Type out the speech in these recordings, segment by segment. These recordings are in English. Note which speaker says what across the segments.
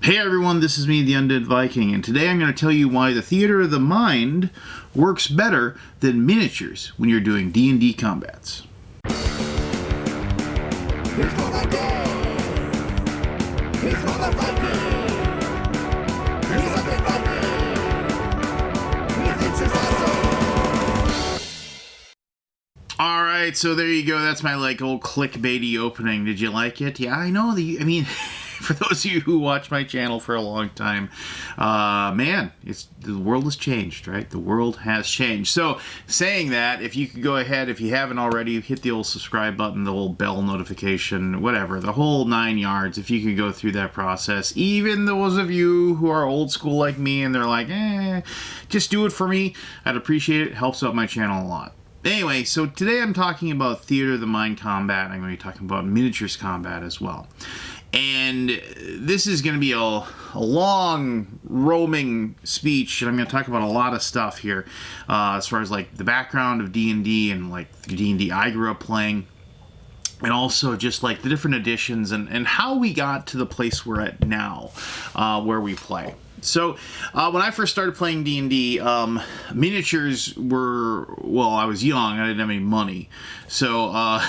Speaker 1: Hey everyone, this is me, the Undead Viking, and today I'm going to tell you why the theater of the mind works better than miniatures when you're doing D&D combats.
Speaker 2: Here's what I do. Here's what I Viking. Here's what I Viking. Miniatures awesome.
Speaker 1: Alright, so there you go. That's my old clickbaity opening. Did you like it? Yeah, I know. For those of you who watch my channel for a long time, man, the world has changed, right? The world has changed. So, saying that, if you could go ahead, if you haven't already, hit the old subscribe button, the old bell notification, whatever, the whole 9 yards, if you could go through that process. Even those of you who are old school like me and they're like, just do it for me, I'd appreciate it. It helps out my channel a lot. Anyway, so today I'm talking about Theater of the Mind combat. I'm going to be talking about miniatures combat as well. And this is going to be a long, roaming speech, and I'm going to talk about a lot of stuff here, as far as the background of D&D and the D&D I grew up playing, and also just the different editions and how we got to the place we're at now, where we play. So, when I first started playing D&D, miniatures were, well, I was young, I didn't have any money, so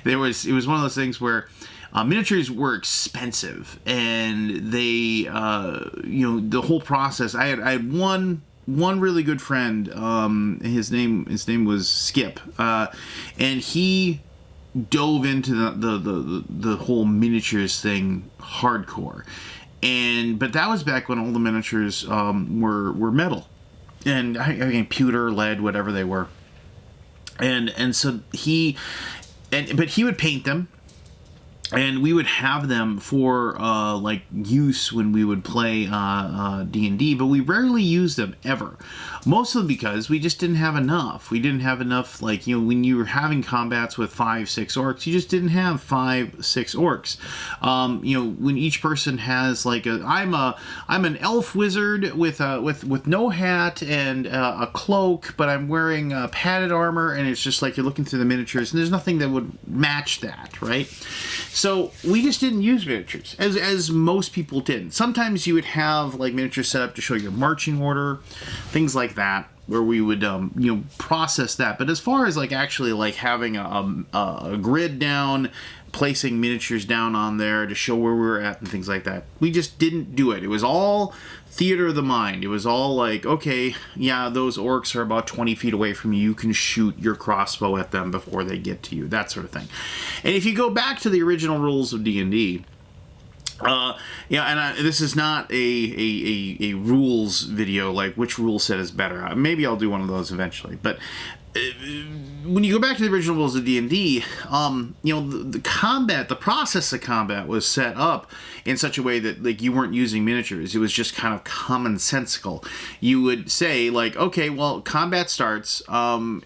Speaker 1: it was one of those things where miniatures were expensive, and they, the whole process. I had one really good friend. His name was Skip, and he dove into the whole miniatures thing hardcore. But that was back when all the miniatures were metal, and I mean pewter, lead, whatever they were. So but he would paint them. And we would have them for use when we would play D&D, but we rarely used them ever. Mostly because we just didn't have enough. We didn't have enough, when you were having combats with 5-6 orcs, you just didn't have 5-6 orcs. When each person has I'm an elf wizard with no hat and a cloak, but I'm wearing padded armor, and it's just you're looking through the miniatures, and there's nothing that would match that, right? So we just didn't use miniatures, as most people didn't. Sometimes you would have miniatures set up to show your marching order, things like that, where we would process that. But as far as actually having a grid down, placing miniatures down on there to show where we were at and things like that, we just didn't do it. It was all theater of the mind. It was all okay, yeah, those orcs are about 20 feet away from you. You can shoot your crossbow at them before they get to you, that sort of thing. And if you go back to the original rules of D&D, this is not a rules video, which rule set is better. Maybe I'll do one of those eventually, but when you go back to the original rules of D&D, the combat, the process of combat was set up in such a way that you weren't using miniatures. It was just kind of commonsensical. You would say okay, well, combat starts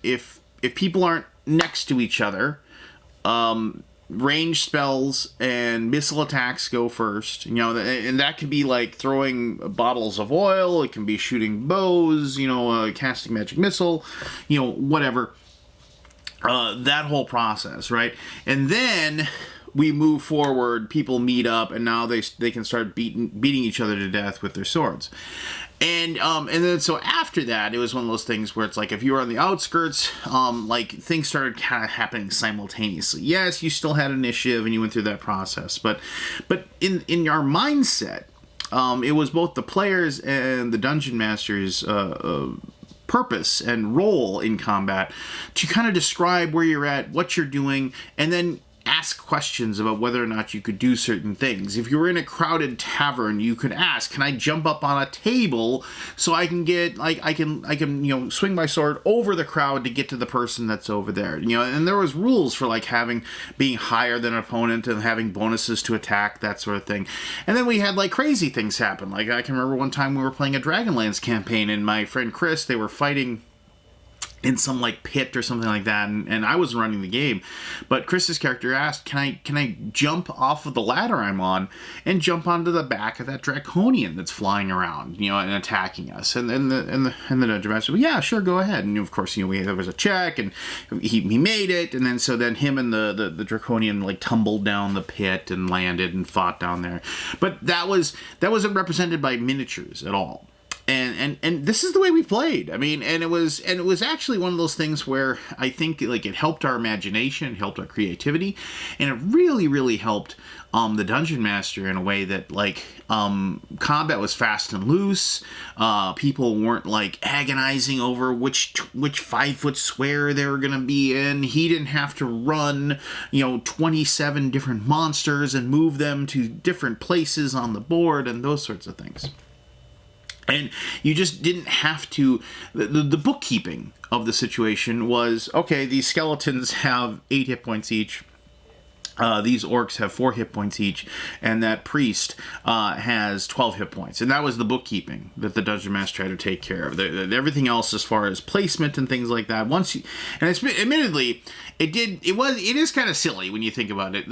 Speaker 1: if people aren't next to each other. Range spells and missile attacks go first, and that could be throwing bottles of oil, it can be shooting bows, casting magic missile, whatever, that whole process, right? And then we move forward, people meet up, and now they can start beating each other to death with their swords. And then so after that, it was one of those things where it's if you were on the outskirts, things started kind of happening simultaneously. Yes, you still had initiative and you went through that process, but in our mindset, it was both the players and the dungeon masters' purpose and role in combat to kind of describe where you're at, what you're doing, and then ask questions about whether or not you could do certain things. If you were in a crowded tavern, you could ask, can I jump up on a table so I can get, I can swing my sword over the crowd to get to the person that's over there? And there was rules for being higher than an opponent and having bonuses to attack, that sort of thing. And then we had crazy things happen. I can remember one time we were playing a Dragonlance campaign, and my friend Chris, they were fighting in some like pit or something like that, and I wasn't running the game, but Chris's character asked, can I jump off of the ladder I'm on and jump onto the back of that draconian that's flying around, and attacking us? And the dungeon master said, yeah, sure, go ahead. And of course, there was a check, and he made it, and then him and the draconian like tumbled down the pit and landed and fought down there. But that wasn't represented by miniatures at all. And this is the way we played. I mean, and it was actually one of those things where I think like it helped our imagination, it helped our creativity, and it really, really helped the dungeon master in a way that like combat was fast and loose. People weren't like agonizing over which 5-foot square they were gonna be in. He didn't have to run 27 different monsters and move them to different places on the board and those sorts of things. And you just didn't have to. The bookkeeping of the situation was, okay, these skeletons have 8 hit points each. These orcs have 4 hit points each, and that priest has 12 hit points. And that was the bookkeeping that the dungeon master had to take care of. Everything else, as far as placement and things like that, admittedly, it is kind of silly when you think about it.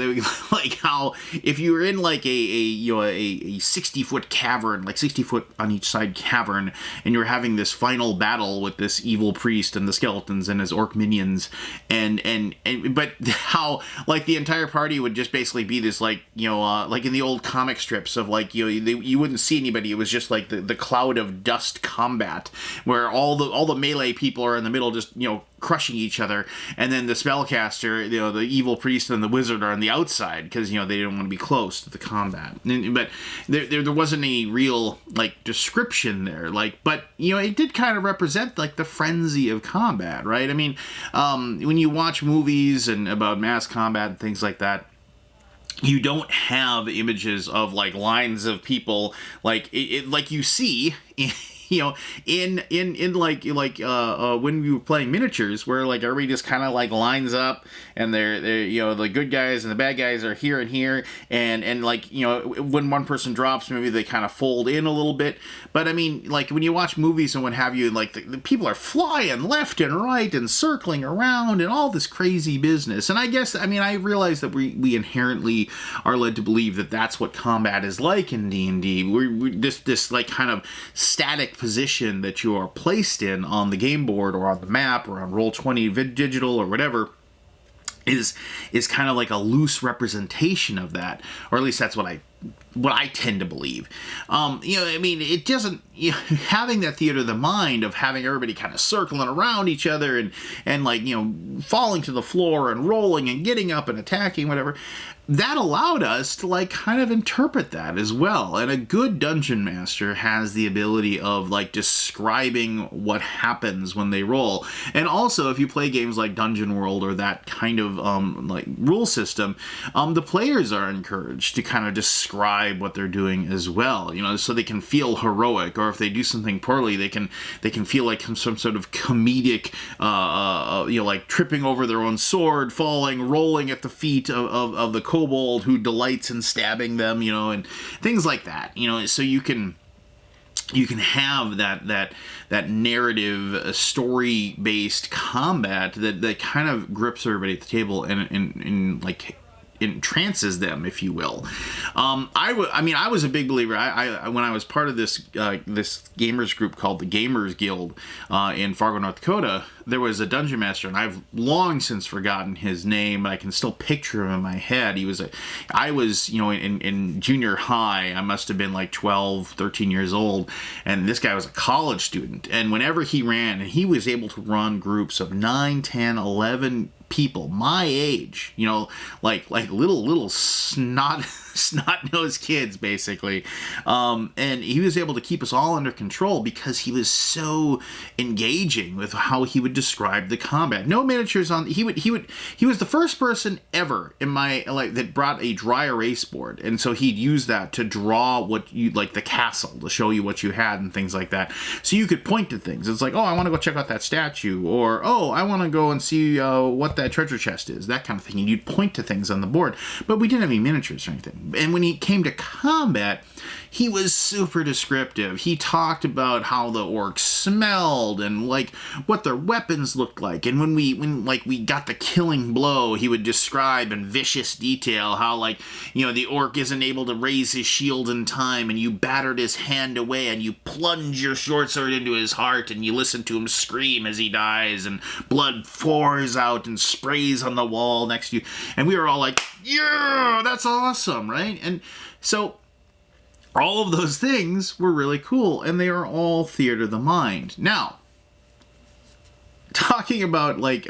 Speaker 1: Like how if you were in like a 60-foot cavern, like 60 foot on each side cavern, and you were having this final battle with this evil priest and the skeletons and his orc minions, but how like the entire party would just basically be this like like in the old comic strips of like you wouldn't see anybody. It was just like the cloud of dust combat where all the melee people are in the middle just crushing each other, and then the spellcaster, the evil priest and the wizard are on the outside because they didn't want to be close to the combat. But there wasn't any real like description there, but it did kind of represent like the frenzy of combat, right? I mean, when you watch movies and about mass combat and things like that, you don't have images of like lines of people like like you see in when we were playing miniatures, where like everybody just kind of like lines up, and they're the good guys and the bad guys are here and here, and like when one person drops, maybe they kind of fold in a little bit. But I mean, like when you watch movies and what have you, like the people are flying left and right and circling around and all this crazy business. And I guess I realize that we inherently are led to believe that that's what combat is like in D&D. We're this like kind of static position that you are placed in on the game board or on the map or on Roll20 digital or whatever is kind of like a loose representation of that, or at least that's what I tend to believe. It doesn't, having that theater of the mind of having everybody kind of circling around each other and like, falling to the floor and rolling and getting up and attacking, whatever, that allowed us to like kind of interpret that as well. And a good dungeon master has the ability of like describing what happens when they roll. And also, if you play games like Dungeon World or that kind of like rule system, the players are encouraged to kind of describe what they're doing as well, so they can feel heroic, or if they do something poorly, they can feel like some sort of comedic like tripping over their own sword, falling, rolling at the feet of the kobold who delights in stabbing them, and things like that, so you can have that narrative, story-based combat that kind of grips everybody at the table and like entrances them, if you will. I was a big believer. I when I was part of this gamers group called the Gamers Guild in Fargo, North Dakota, there was a dungeon master, and I've long since forgotten his name, but I can still picture him in my head. I was in junior high. I must have been like 12, 13 years old, and this guy was a college student. And whenever he ran, and he was able to run groups of 9, 10, 11 people my age, like little snot-nosed kids, basically. And he was able to keep us all under control because he was so engaging with how he would describe the combat. No miniatures on. He was the first person ever in my life that brought a dry erase board, and so he'd use that to draw what you like the castle, to show you what you had and things like that. So you could point to things. It's like, oh, I want to go check out that statue, or oh, I want to go and see what that treasure chest is, that kind of thing. And you'd point to things on the board, but we didn't have any miniatures or anything. And when he came to combat, he was super descriptive. He talked about how the orcs smelled and like what their weapons looked like. And when we got the killing blow, he would describe in vicious detail how, like, you know, the orc isn't able to raise his shield in time, and you battered his hand away, and you plunge your short sword into his heart, and you listen to him scream as he dies, and blood pours out and sprays on the wall next to you. And we were all like, yeah, that's awesome, right? And so all of those things were really cool, and they are all theater of the mind. Now, talking about like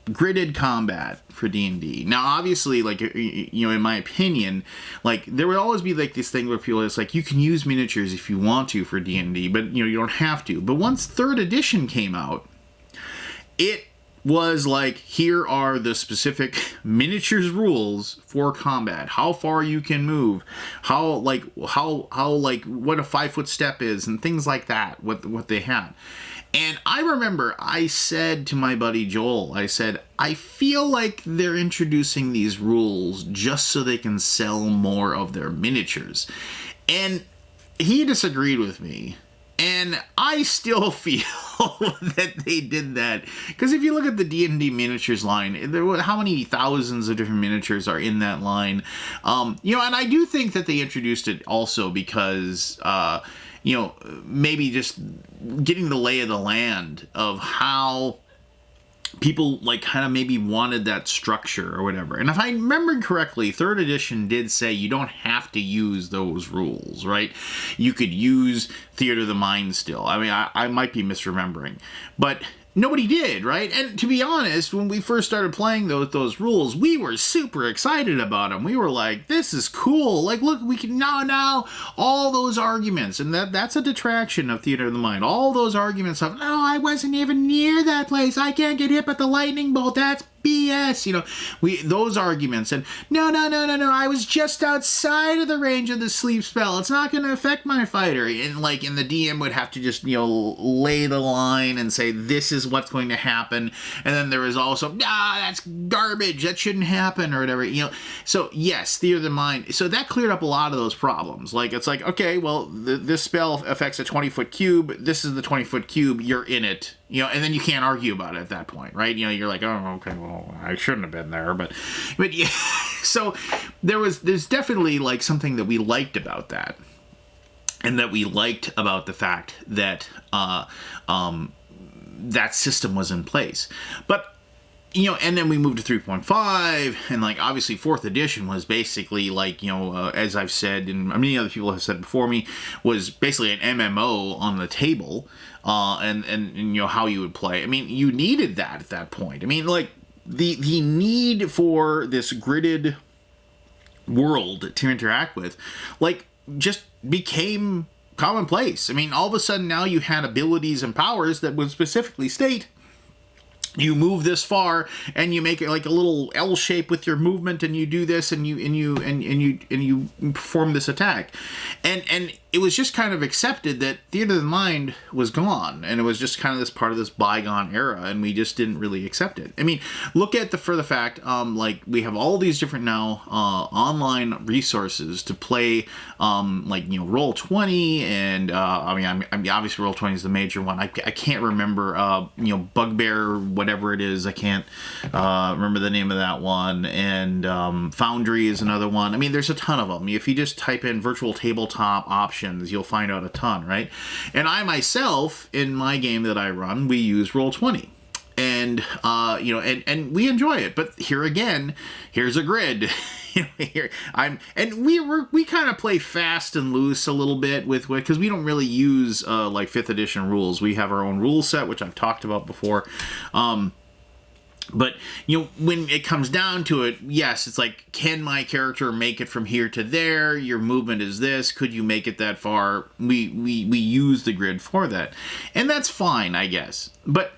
Speaker 1: gridded combat for D&D. Now, obviously, like, you know, in my opinion, like, there would always be like this thing where people, it's like, you can use miniatures if you want to for D&D, but, you know, you don't have to. But once 3rd edition came out, it was like, here are the specific miniatures rules for combat, how far you can move, how what a 5-foot step is, and things like that, what they had. And I remember I said to my buddy Joel, I said, I feel like they're introducing these rules just so they can sell more of their miniatures. And he disagreed with me. And I still feel that they did that. Because if you look at the D&D miniatures line, how many thousands of different miniatures are in that line? You know, and I do think that they introduced it also because, you know, maybe just getting the lay of the land of how people, like, kind of maybe wanted that structure or whatever. And if I remember correctly, 3rd edition did say you don't have to use those rules, right? You could use theater of the mind still. I mean, I might be misremembering, but nobody did, right? And to be honest, when we first started playing those rules, we were super excited about them. We were like, this is cool. Like, look, we can now all those arguments, and that's a detraction of theater of the mind. All those arguments of, no, I wasn't even near that place. I can't get hit by the lightning bolt. That's BS, you know, those arguments, and no, I was just outside of the range of the sleep spell. It's not going to affect my fighter. And the DM would have to just, you know, lay the line and say, this is what's going to happen. And then there was also, that's garbage. That shouldn't happen, or whatever, you know. So yes, theater of the mind. So that cleared up a lot of those problems. Like, it's like, okay, well, this spell affects a 20-foot cube. This is the 20-foot cube. You're in it. You know, and then you can't argue about it at that point, right? You know, you're like, oh, okay, well, I shouldn't have been there, but yeah. So there's definitely like something that we liked about that, and that we liked about the fact that that system was in place. But, you know, and then we moved to 3.5, and like obviously 4th edition was basically like, you know, as I've said, and many other people have said before me, was basically an MMO on the table. And you know, how you would play. I mean, you needed that at that point. I mean, like, the need for this gridded world to interact with, like, just became commonplace. I mean, all of a sudden now you had abilities and powers that would specifically state, you move this far, and you make it like a little L shape with your movement, and you do this, and you perform this attack, and it was just kind of accepted that theater of the mind was gone, and it was just kind of this part of this bygone era, and we just didn't really accept it. I mean, look at the fact, like, we have all these different now online resources to play, like, you know, Roll20, and I mean, obviously Roll20 is the major one. I can't remember, you know, Bugbear, whatever it is. I can't remember the name of that one, and Foundry is another one. I mean, there's a ton of them. If you just type in virtual tabletop options, you'll find out a ton, right? And I myself, in my game that I run, we use Roll20, and you know, and we enjoy it. But here again, here's a grid. You know, we kind of play fast and loose a little bit with, because we don't really use like 5th edition rules. We have our own rule set, which I've talked about before. But, you know, when it comes down to it, yes, it's like, can my character make it from here to there? Your movement is this. Could you make it that far? We use the grid for that. And that's fine, I guess. But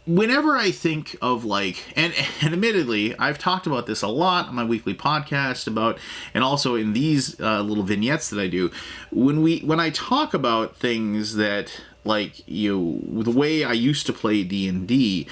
Speaker 1: whenever I think of, like, and admittedly, I've talked about this a lot on my weekly podcast about, and also in these little vignettes that I do, when I talk about things that, like, the way I used to play D&D,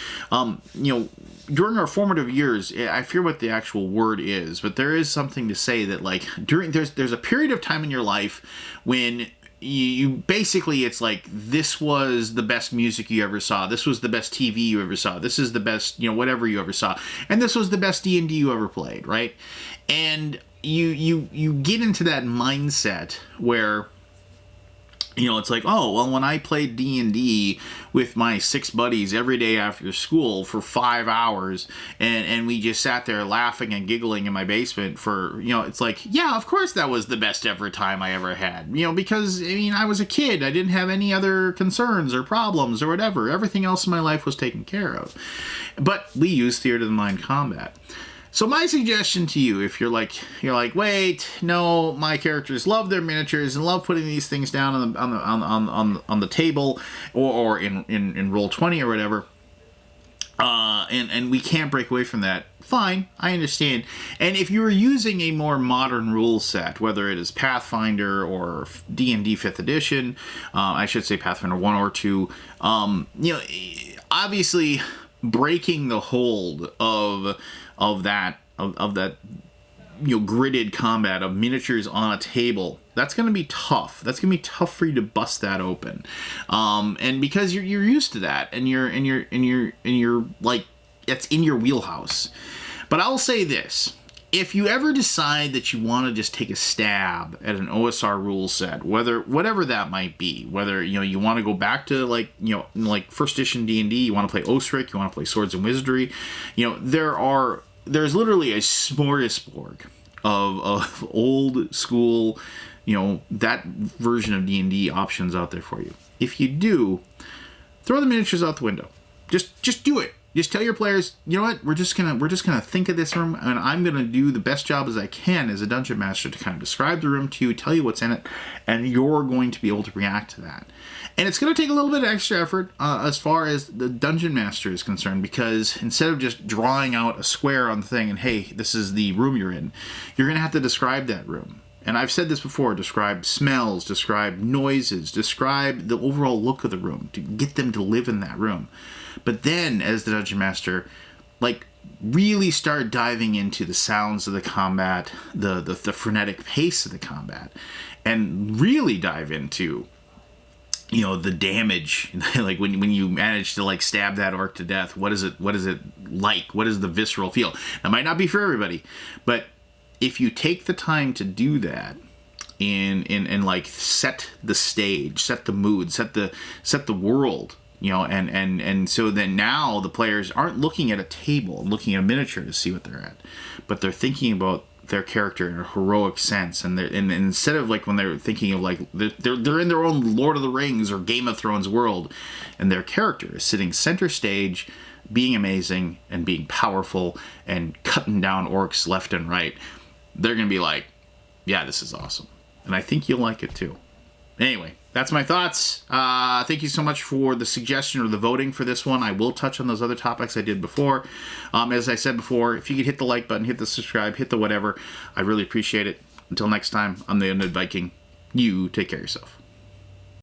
Speaker 1: during our formative years, I fear what the actual word is, but there is something to say that, like, there's a period of time in your life when you basically, it's like, this was the best music you ever saw, this was the best TV you ever saw, this is the best, whatever you ever saw, and this was the best D&D you ever played, right? And you get into that mindset where, it's like, oh, well, when I played D&D with my 6 buddies every day after school for 5 hours, and we just sat there laughing and giggling in my basement for, it's like, yeah, of course that was the best ever time I ever had. Because, I was a kid. I didn't have any other concerns or problems or whatever. Everything else in my life was taken care of. But we use Theater of the Mind combat. So my suggestion to you, if you're like, wait, no, my characters love their miniatures and love putting these things down on the table or in Roll20 or whatever, and we can't break away from that. Fine, I understand. And if you were using a more modern rule set, whether it is Pathfinder or D&D 5th edition, I should say Pathfinder 1 or 2, obviously breaking the hold of that gridded combat of miniatures on a table, that's going to be tough. That's going to be tough for you to bust that open, and because you're used to that, and you're like, it's in your wheelhouse. But I'll say this: if you ever decide that you want to just take a stab at an OSR rule set, whatever that might be, whether you want to go back to like first edition D&D, you want to play Osric, you want to play Swords and Wizardry, there's literally a smorgasbord of old school, that version of D&D options out there for you. If you do, throw the miniatures out the window. Just do it. Just tell your players, you know what, we're just gonna think of this room, and I'm gonna do the best job as I can as a dungeon master to kind of describe the room to you, tell you what's in it, and you're going to be able to react to that. And it's going to take a little bit of extra effort as far as the dungeon master is concerned, because instead of just drawing out a square on the thing and, hey, this is the room you're in, you're going to have to describe that room. And I've said this before, describe smells, describe noises, describe the overall look of the room to get them to live in that room. But then, as the dungeon master, like, really start diving into the sounds of the combat, the frenetic pace of the combat, and really dive into the damage, like when you manage to like stab that orc to death, what is it like? What is the visceral feel? That might not be for everybody, but if you take the time to do that and like set the stage, set the mood, set the world, and so then now the players aren't looking at a table and looking at a miniature to see what they're at, but they're thinking about their character in a heroic sense, and instead of like when they're thinking of like they're in their own Lord of the Rings or Game of Thrones world, and their character is sitting center stage, being amazing and being powerful and cutting down orcs left and right, they're gonna be like, yeah, this is awesome, and I think you'll like it too. Anyway, that's my thoughts. Thank you so much for the suggestion or the voting for this one. I will touch on those other topics I did before. As I said before, if you could hit the like button, hit the subscribe, hit the whatever, I really appreciate it. Until next time, I'm the Undead Viking. You take care of yourself.